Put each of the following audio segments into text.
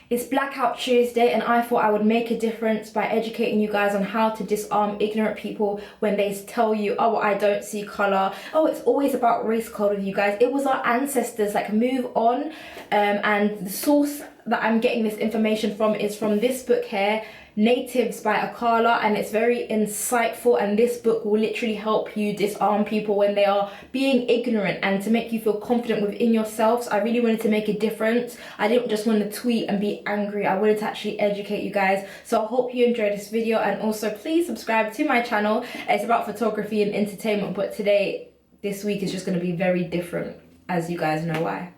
It's Blackout Tuesday and I thought I would make a difference by educating you guys on how to disarm ignorant people when they tell you, oh, I don't see colour. Oh, it's always about race code with you guys. It was our ancestors, like move on. And the source that I'm getting this information from is from this book here, Natives by AKALA, and it's very insightful, and this book will literally help you disarm people when they are being ignorant and to make you feel confident within yourselves. I really wanted to make a difference. I didn't just want to tweet and be angry. I wanted to actually educate you guys. So I hope you enjoyed this video, and also please subscribe to my channel. It's about photography and entertainment, but this week is just going to be very different, as you guys know why.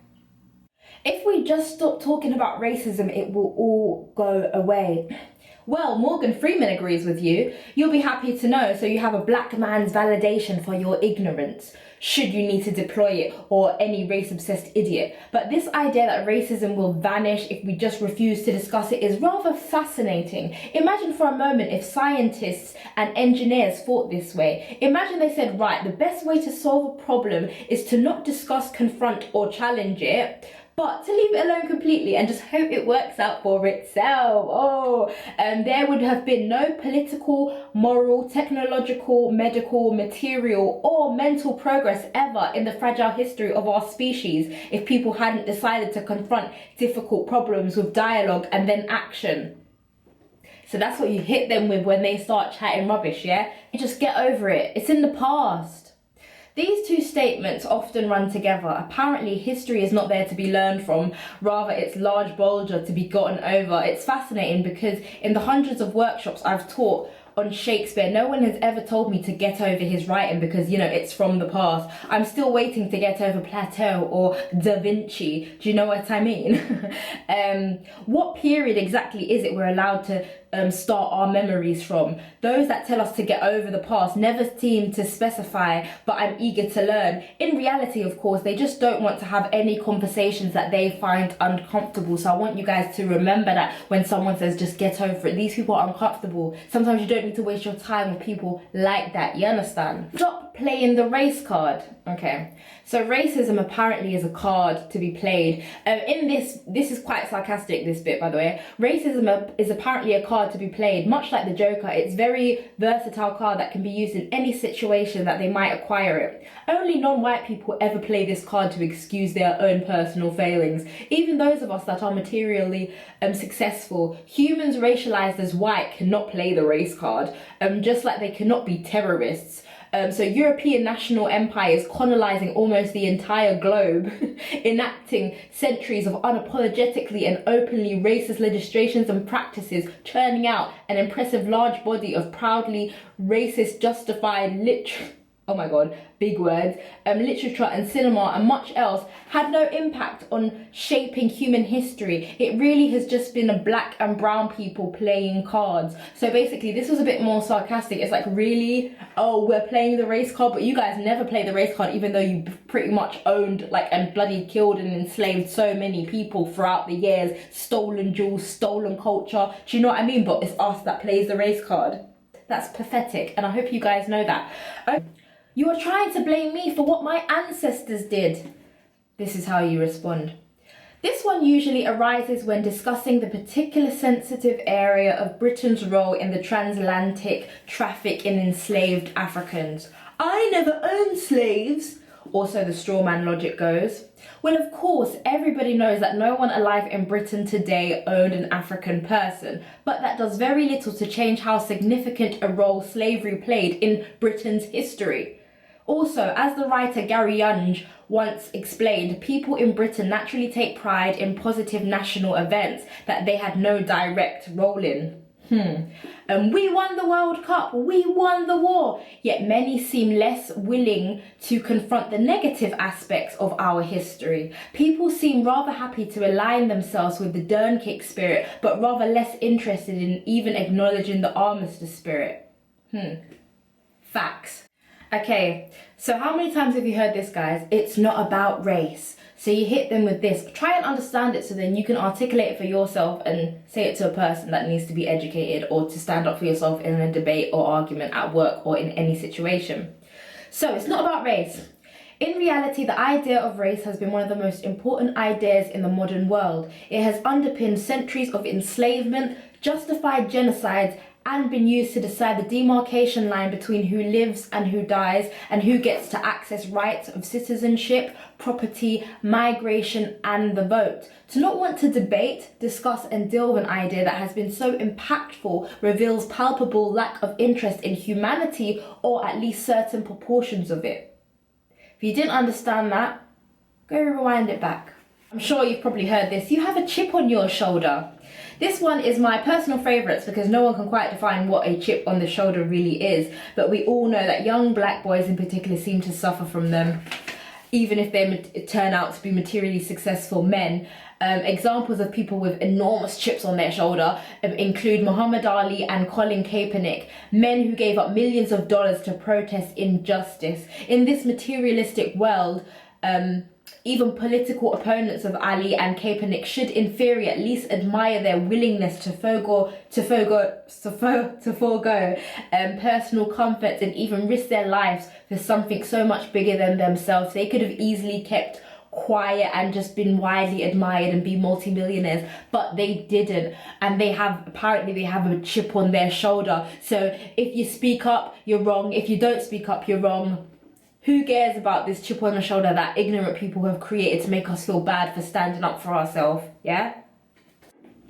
If we just stop talking about racism, it will all go away. Well, Morgan Freeman agrees with you. You'll be happy to know, so you have a black man's validation for your ignorance, should you need to deploy it, or any race-obsessed idiot. But this idea that racism will vanish if we just refuse to discuss it is rather fascinating. Imagine for a moment if scientists and engineers thought this way. Imagine they said, right, the best way to solve a problem is to not discuss, confront, or challenge it, but to leave it alone completely and just hope it works out for itself. There would have been no political, moral, technological, medical, material, or mental progress ever in the fragile history of our species if people hadn't decided to confront difficult problems with dialogue and then action. So that's what you hit them with when they start chatting rubbish, yeah? You just get over it. It's in the past. These two statements often run together. Apparently, history is not there to be learned from, rather it's large bulger to be gotten over. It's fascinating because in the hundreds of workshops I've taught on Shakespeare, no one has ever told me to get over his writing because, you know, it's from the past. I'm still waiting to get over Plato or Da Vinci. Do you know what I mean? What period exactly is it we're allowed to start our memories from? Those that tell us to get over the past never seem to specify, but I'm eager to learn. In reality, of course, they just don't want to have any conversations that they find uncomfortable. So I want you guys to remember that when someone says just get over it, these people are uncomfortable. Sometimes you don't need to waste your time with people like that, you understand? Stop playing the race card. Okay, so racism apparently is a card to be played. In this is quite sarcastic, this bit, by the way. Racism is apparently a card to be played, much like the Joker. It's very versatile card that can be used in any situation that they might acquire it. Only non-white people ever play this card to excuse their own personal failings. Even those of us that are materially successful, humans racialized as white cannot play the race card, just like they cannot be terrorists. So European national empires colonizing almost the entire globe, enacting centuries of unapologetically and openly racist legislations and practices, churning out an impressive large body of proudly racist justified oh my god, big words, literature and cinema and much else, had no impact on shaping human history. It really has just been a black and brown people playing cards. So basically, this was a bit more sarcastic. It's like, really? Oh, we're playing the race card, but you guys never play the race card, even though you pretty much owned, like, and bloody killed and enslaved so many people throughout the years, stolen jewels, stolen culture. Do you know what I mean? But it's us that plays the race card. That's pathetic, and I hope you guys know that. You are trying to blame me for what my ancestors did. This is how you respond. This one usually arises when discussing the particular sensitive area of Britain's role in the transatlantic traffic in enslaved Africans. I never owned slaves. Also, the straw man logic goes. Well, of course, everybody knows that no one alive in Britain today owned an African person, but that does very little to change how significant a role slavery played in Britain's history. Also, as the writer Gary Younge once explained, people in Britain naturally take pride in positive national events that they had no direct role in. We won the World Cup, we won the war, yet many seem less willing to confront the negative aspects of our history. People seem rather happy to align themselves with the Dunkirk spirit, but rather less interested in even acknowledging the armistice spirit. Facts. Okay, so how many times have you heard this, guys? It's not about race. So you hit them with this. Try and understand it so then you can articulate it for yourself and say it to a person that needs to be educated, or to stand up for yourself in a debate or argument at work or in any situation. So it's not about race. In reality, the idea of race has been one of the most important ideas in the modern world. It has underpinned centuries of enslavement, justified genocides, and been used to decide the demarcation line between who lives and who dies, and who gets to access rights of citizenship, property, migration, and the vote. To not want to debate, discuss, and deal with an idea that has been so impactful reveals palpable lack of interest in humanity, or at least certain proportions of it. If you didn't understand that, go rewind it back. I'm sure you've probably heard this. You have a chip on your shoulder. This one is my personal favourites because no one can quite define what a chip on the shoulder really is, but we all know that young black boys in particular seem to suffer from them, even if they turn out to be materially successful men. Examples of people with enormous chips on their shoulder include Muhammad Ali and Colin Kaepernick, men who gave up millions of dollars to protest injustice. In this materialistic world, even political opponents of Ali and Kaepernick should, in theory, at least admire their willingness to forego personal comforts and even risk their lives for something so much bigger than themselves. They could have easily kept quiet and just been widely admired and be multimillionaires, but they didn't, and they have a chip on their shoulder. So if you speak up, you're wrong. If you don't speak up, you're wrong. Who cares about this chip on the shoulder that ignorant people have created to make us feel bad for standing up for ourselves? Yeah?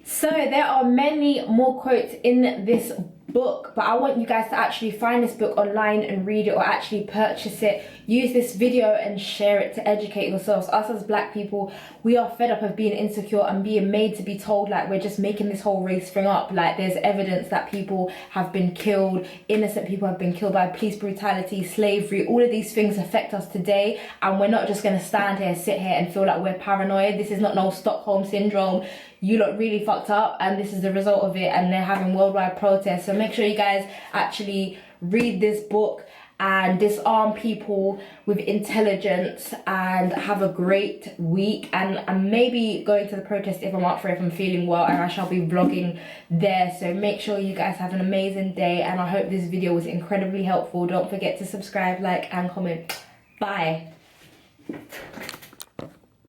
So there are many more quotes in this book, but I want you guys to actually find this book online and read it, or actually purchase it. Use this video and share it to educate yourselves. Us as black people, we are fed up of being insecure and being made to be told like we're just making this whole race thing up. Like there's evidence that people have been killed, innocent people have been killed by police brutality, slavery. All of these things affect us today, and we're not just going to sit here and feel like we're paranoid. This is not no Stockholm syndrome. You lot really fucked up, and this is the result of it, and they're having worldwide protests. So make sure you guys actually read this book and disarm people with intelligence, and have a great week. And I'm maybe going to the protest if I'm up for it, if I'm feeling well, and I shall be vlogging there. So make sure you guys have an amazing day, and I hope this video was incredibly helpful. Don't forget to subscribe, like, and comment. Bye.